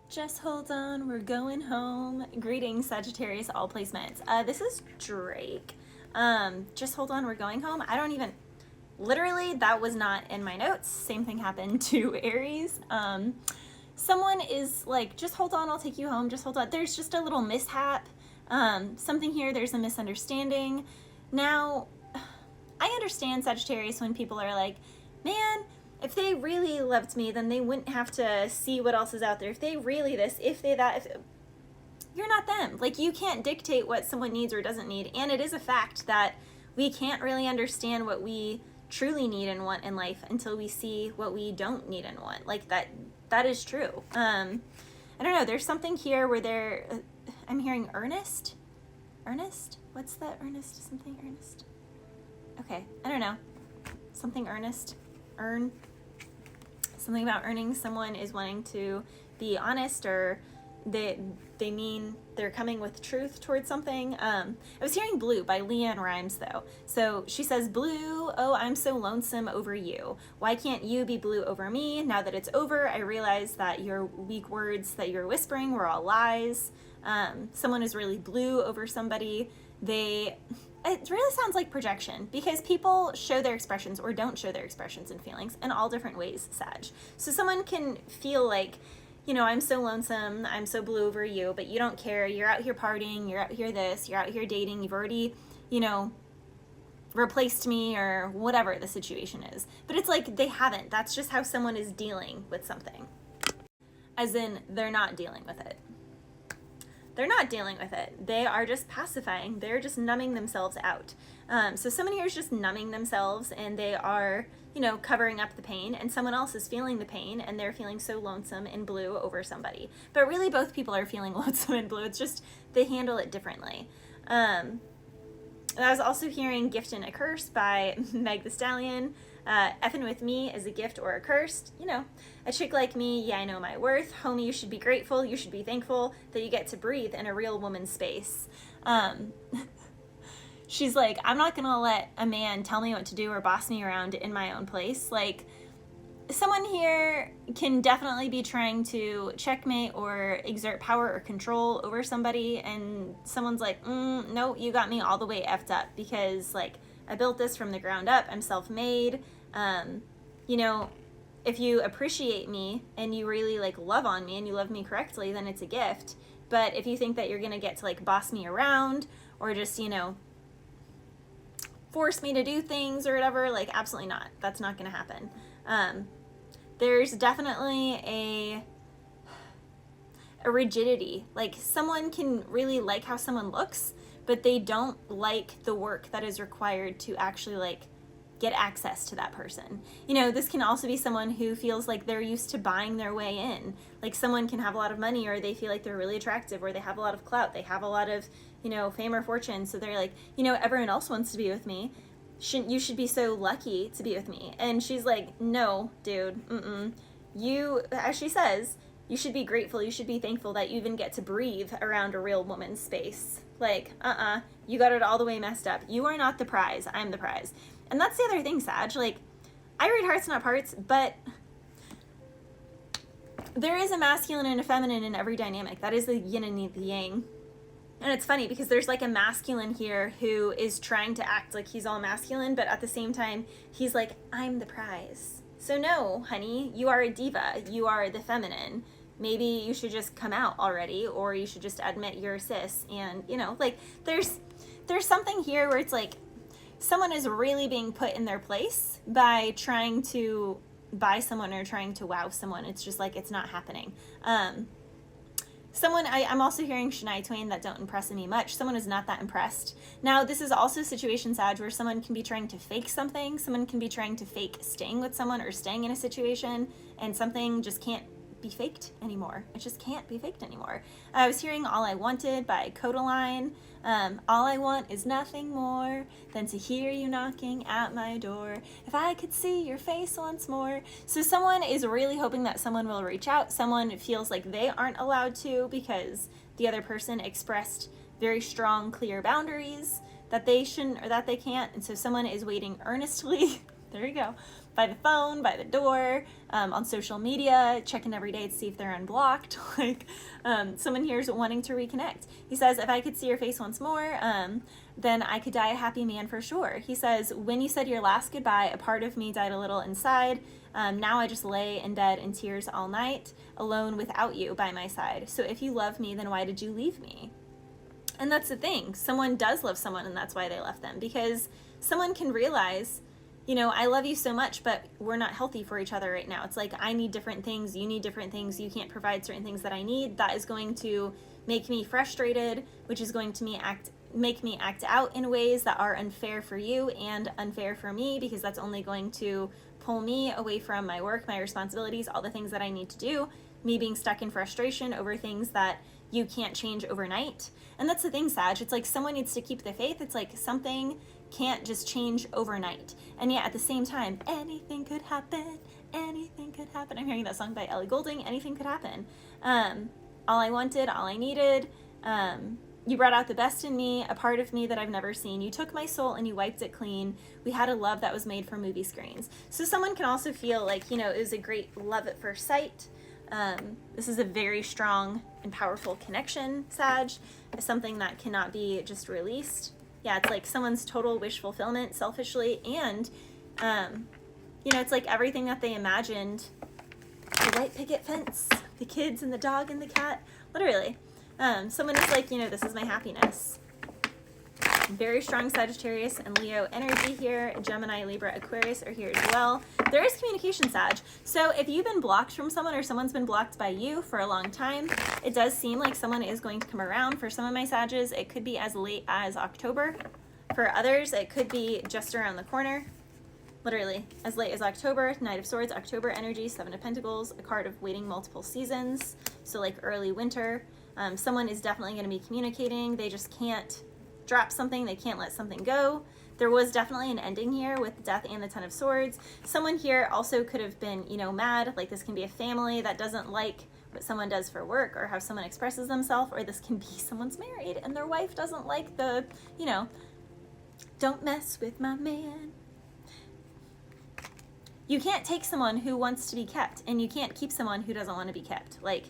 Just hold on, we're going home. Greetings, Sagittarius, all placements. This is Drake. Just hold on, we're going home. I don't even, literally, that was not in my notes. Same thing happened to Aries. Someone is like, just hold on, I'll take you home. Just hold on. There's just a little mishap. Something here, there's a misunderstanding. Now, I understand Sagittarius when people are like, man, if they really loved me, then they wouldn't have to see what else is out there. If they really this, if they that, you're not them. Like, you can't dictate what someone needs or doesn't need. And it is a fact that we can't really understand what we truly need and want in life until we see what we don't need and want. Like, that is true. I don't know. There's something here where I'm hearing earnest. Earnest? What's that? Earnest? Something earnest? Okay. I don't know. Something earnest. Earn. Something about earning. Someone is wanting to be honest, or they mean they're coming with truth towards something. I was hearing Blue by Leanne Rimes, though. So she says, Blue, oh, I'm so lonesome over you. Why can't you be blue over me? Now that it's over, I realize that your weak words that you're whispering were all lies. Someone is really blue over somebody. It really sounds like projection, because people show their expressions or don't show their expressions and feelings in all different ways, Sag. So someone can feel like, you know, I'm so lonesome, I'm so blue over you, but you don't care. You're out here partying, you're out here this, you're out here dating, you've already, you know, replaced me or whatever the situation is. But it's like they haven't. That's just how someone is dealing with something. As in, they're not dealing with it. They're not dealing with it. They are just pacifying. They're just numbing themselves out. So someone here is just numbing themselves, and they are, you know, covering up the pain, and someone else is feeling the pain, and they're feeling so lonesome and blue over somebody. But really, both people are feeling lonesome and blue. It's just they handle it differently. I was also hearing Gift and a Curse by Meg the Stallion. Effing with me is a gift or a curse. You know, a chick like me, yeah, I know my worth. Homie, you should be grateful. You should be thankful that you get to breathe in a real woman's space. She's like, I'm not gonna let a man tell me what to do or boss me around in my own place. Like, someone here can definitely be trying to checkmate or exert power or control over somebody, and someone's like, no, you got me all the way effed up, because like I built this from the ground up. I'm self-made. You know, if you appreciate me and you really like love on me and you love me correctly, then it's a gift. But if you think that you're gonna get to like boss me around or just, you know, force me to do things or whatever, like, absolutely not. That's not gonna happen. There's definitely a rigidity. Like, someone can really like how someone looks, but they don't like the work that is required to actually like get access to that person. You know, this can also be someone who feels like they're used to buying their way in. Like, someone can have a lot of money, or they feel like they're really attractive, or they have a lot of clout, they have a lot of, you know, fame or fortune. So they're like, you know, everyone else wants to be with me. You should be so lucky to be with me. And she's like, no, dude, you, as she says, you should be grateful, you should be thankful that you even get to breathe around a real woman's space. Like, you got it all the way messed up. You are not the prize, I'm the prize. And that's the other thing, Sag. Like, I read hearts, not parts, but there is a masculine and a feminine in every dynamic. That is the yin and the yang. And it's funny because there's like a masculine here who is trying to act like he's all masculine, but at the same time, he's like, I'm the prize. So no, honey, you are a diva. You are the feminine. Maybe you should just come out already, or you should just admit you're a cis. And, you know, like, there's something here where it's like someone is really being put in their place by trying to buy someone or trying to wow someone. It's just like, it's not happening. I'm also hearing Shania Twain, that don't impress me much. Someone is not that impressed. Now, this is also a situation, Sag, where someone can be trying to fake something. Someone can be trying to fake staying with someone or staying in a situation, and something just can't be faked anymore. It just can't be faked anymore. I was hearing All I Wanted by Codaline. All I want is nothing more than to hear you knocking at my door. If I could see your face once more. So someone is really hoping that someone will reach out. Someone feels like they aren't allowed to because the other person expressed very strong, clear boundaries that they shouldn't or that they can't. And so someone is waiting earnestly. There you go. by the phone, by the door, on social media, checking every day to see if they're unblocked. Like, someone here is wanting to reconnect. He says, if I could see your face once more, then I could die a happy man for sure. He says, when you said your last goodbye, a part of me died a little inside. Now I just lay in bed in tears all night, alone without you by my side. So if you love me, then why did you leave me? And that's the thing. Someone does love someone, and that's why they left them. Because someone can realize, you know, I love you so much, but we're not healthy for each other right now. It's like, I need different things. You need different things. You can't provide certain things that I need. That is going to make me frustrated, which is going to make me act out in ways that are unfair for you and unfair for me, because that's only going to pull me away from my work, my responsibilities, all the things that I need to do, me being stuck in frustration over things that you can't change overnight. And that's the thing, Sag. It's like someone needs to keep the faith. It's like something can't just change overnight. And yet at the same time, anything could happen. Anything could happen. I'm hearing that song by Ellie Goulding. Anything could happen. All I wanted, all I needed. You brought out the best in me, a part of me that I've never seen. You took my soul and you wiped it clean. We had a love that was made for movie screens. So someone can also feel like, you know, it was a great love at first sight. This is a very strong and powerful connection, Sag. Something that cannot be just released. Yeah, it's like someone's total wish fulfillment selfishly, and you know, it's like everything that they imagined. The white picket fence, the kids and the dog and the cat, literally. Someone is like, you know, this is my happiness. Very strong Sagittarius and Leo energy here. Gemini, Libra, Aquarius are here as well. There is communication, Sag. So if you've been blocked from someone, or someone's been blocked by you for a long time, it does seem like someone is going to come around. For some of my Sages, it could be as late as October. For others, it could be just around the corner. Literally, as late as October. Knight of Swords, October energy, Seven of Pentacles, a card of waiting multiple seasons. So like early winter. Someone is definitely going to be communicating. They just can't drop something. They can't let something go. There was definitely an ending here with Death and the Ten of Swords. Someone here also could have been, you know, mad. Like, this can be a family that doesn't like what someone does for work or how someone expresses themselves, or this can be someone's married and their wife doesn't like the, you know, don't mess with my man. You can't take someone who wants to be kept, and you can't keep someone who doesn't want to be kept. Like,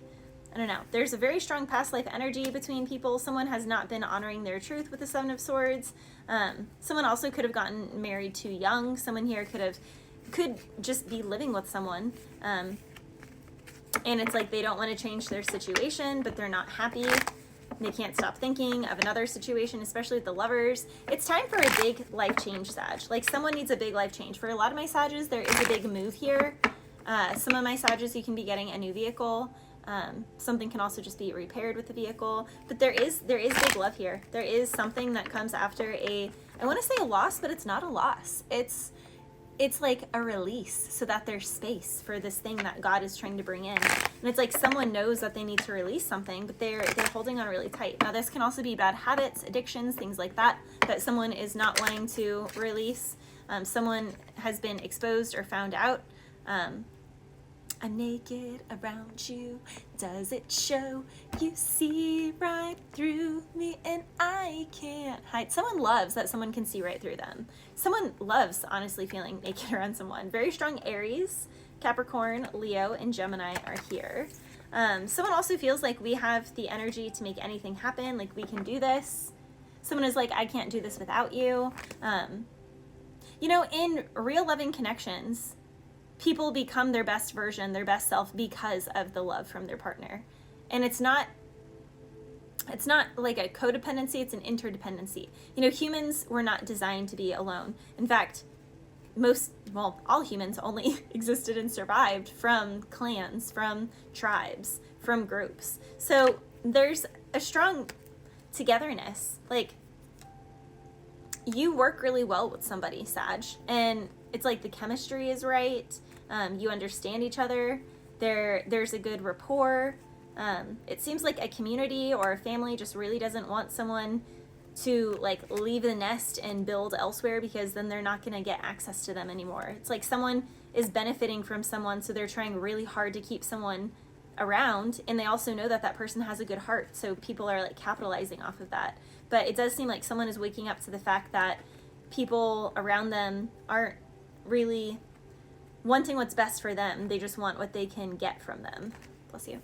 I don't know. There's a very strong past life energy between people. Someone has not been honoring their truth with the Seven of Swords. Someone also could have gotten married too young. Someone here could just be living with someone. And it's like they don't want to change their situation, but they're not happy. They can't stop thinking of another situation, especially with the Lovers. It's time for a big life change, Sag. Like, someone needs a big life change. For a lot of my Sages, there is a big move here. Some of my Sages, you can be getting a new vehicle. Something can also just be repaired with the vehicle, but there is big love here. There is something that comes after I want to say a loss, but it's not a loss. It's like a release, so that there's space for this thing that God is trying to bring in. And it's like someone knows that they need to release something, but they're holding on really tight. Now, this can also be bad habits, addictions, things like that someone is not wanting to release. Someone has been exposed or found out. I'm naked around you. Does it show? You see right through me and I can't hide. Someone loves that someone can see right through them. Someone loves, honestly, feeling naked around someone. Very strong Aries, Capricorn, Leo, and Gemini are here. Someone also feels like we have the energy to make anything happen. Like, we can do this. Someone is like, I can't do this without you. You know, in real loving connections, people become their best version, their best self, because of the love from their partner. And it's not like a codependency, it's an interdependency. You know, humans were not designed to be alone. In fact, all humans only existed and survived from clans, from tribes, from groups. So there's a strong togetherness. Like, you work really well with somebody, Sag, and it's like the chemistry is right. You understand each other. There's a good rapport. It seems like a community or a family just really doesn't want someone to like leave the nest and build elsewhere, because then they're not going to get access to them anymore. It's like someone is benefiting from someone, so they're trying really hard to keep someone around, and they also know that that person has a good heart, so people are like capitalizing off of that. But it does seem like someone is waking up to the fact that people around them aren't really wanting what's best for them. They just want what they can get from them. Bless you.